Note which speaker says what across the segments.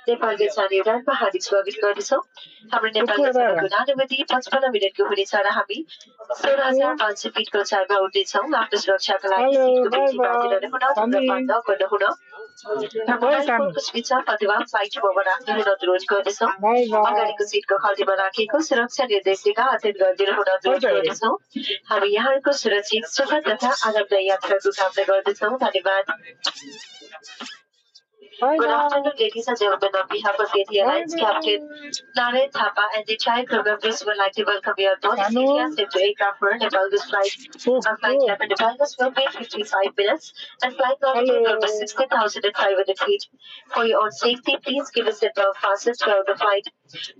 Speaker 1: नेपालको जाने उडानमा हार्दिक स्वागत गर्दछौँ। हाम्रो नेपालको जानको अनुभूति 55 मिनटको हुनेछ र हामी 16,500 फिटको उचाइमा उड्नेछौँ। आफ्नो सुरक्षाको लागि सिटको पिठी बाँधेर हुन धुम्रपान नगर्नुहुन र मोबाइल फोनको स्विच अफ अथवा फ्लाइट मोडमा राख्ने हुन अनुरोध गर्दछौँ। अगाडिको सिटको खल्तीमा राखेको सुरक्षा निर्देशिका अध्ययन गरिदिनु हुन अनुरोध गर्दछौँ। हामी यहाँहरूको सुरक्षित सुखद तथा आनन्ददायी यात्राको कामना गर्दछौँ। धन्यवाद। Good afternoon, ladies and gentlemen. On behalf of KT Airlines, Captain Naren Thapa and the entire crew members would like to welcome you aboard the Sirius into aircraft for Nepal's flight. Our flight time in Nepal's will be 55 minutes and flight altitude over 16,500 feet. For your own safety, please give us a seatbelt fastened throughout the flight.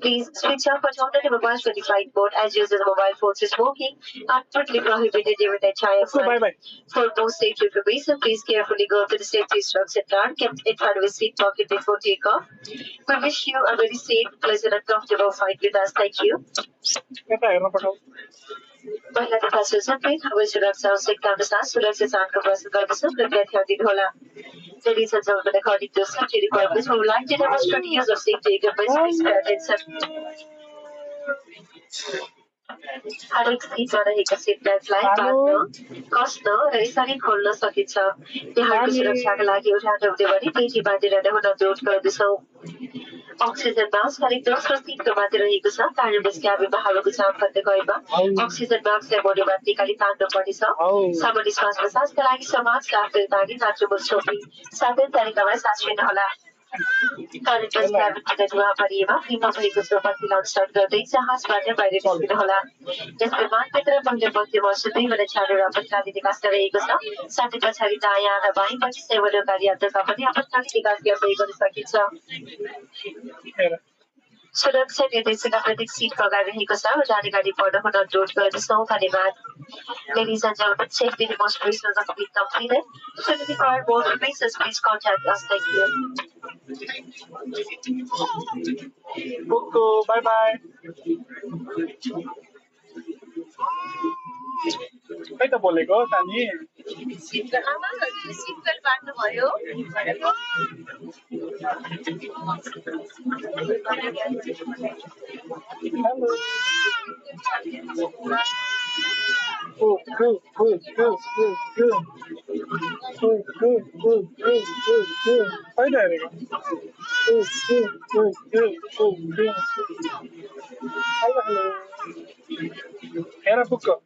Speaker 1: Please switch off or turn on the mobiles when the flight mode as using the mobile phones is smoking are strictly prohibited during the entire flight. For more safety information, please carefully go to the safety instruction card kept in front of the seat pocket before takeoff. We wish you a very safe, pleasant, and comfortable flight with us. Thank you. महिला तथा सुरक्षामै हवाई सुरक्षा आवश्यकता अनुसार सुरक्षा चालको प्रश्न गर्दछौँ। कृपया ध्यान दिनुहोला। Ladies and gentlemen, according to safety requirements, we would like to demonstrate use of safety equipment. Please pay attention. हरेक सिटमा रहेका सिट बेल्टलाई बाँध्न, कस्न र यसरी खोल्न सकिन्छ। यहाँको सुरक्षाका लागि उठान हुँदैभरि पेटी बाँधेर हुन अनुरोध गर्दछौँ। Oxygen mask हरेक दोस्रो सिटको माथि रहेको छ। प्यारामिस क्याबिनमा हावाको चाप बन्द गएमा अक्सिजन मास्कलाई मोडबाट निकाली तान्नु पर्नेछ। सामान्य श्वास प्रश्वासका लागि समाज आफ्टर तानी नाट्रोबल छोपी साधन तरिकामा साँच्रिनुहोला। Current cabin धुवा भरिएमा फिल्म भएको छ बत्ती लाउन स्टार्ट गर्दै जहाजबाट बाहिर निस्किनुहोला। यस विमानभित्र पहिलो पङ्क्तिमा सुत्दैबाट छाडेर आपतकालीन निकास रहेको छ। साथै पछाडि दायाँ र बायाँपट्टि सेवाकारी यात्राका पनि आपतकालीन निकास प्रयोग गर्न सकिन्छ। सुरक्षा निर्देशिका प्रत्येक सिटको अगाडि रहेको छ। जाने गाडी पढ्न हुन अनुरोध गर्दछौँ। धन्यवाद। Ladies and gentlemen, safety demonstrations have been completed. Should you require more information, please contact us. Thank you.
Speaker 2: Coco, bye bye. खै त बोलेको नानी
Speaker 1: आमा सिट बेल्ट बाँध्नु भयो।
Speaker 2: Era pouco.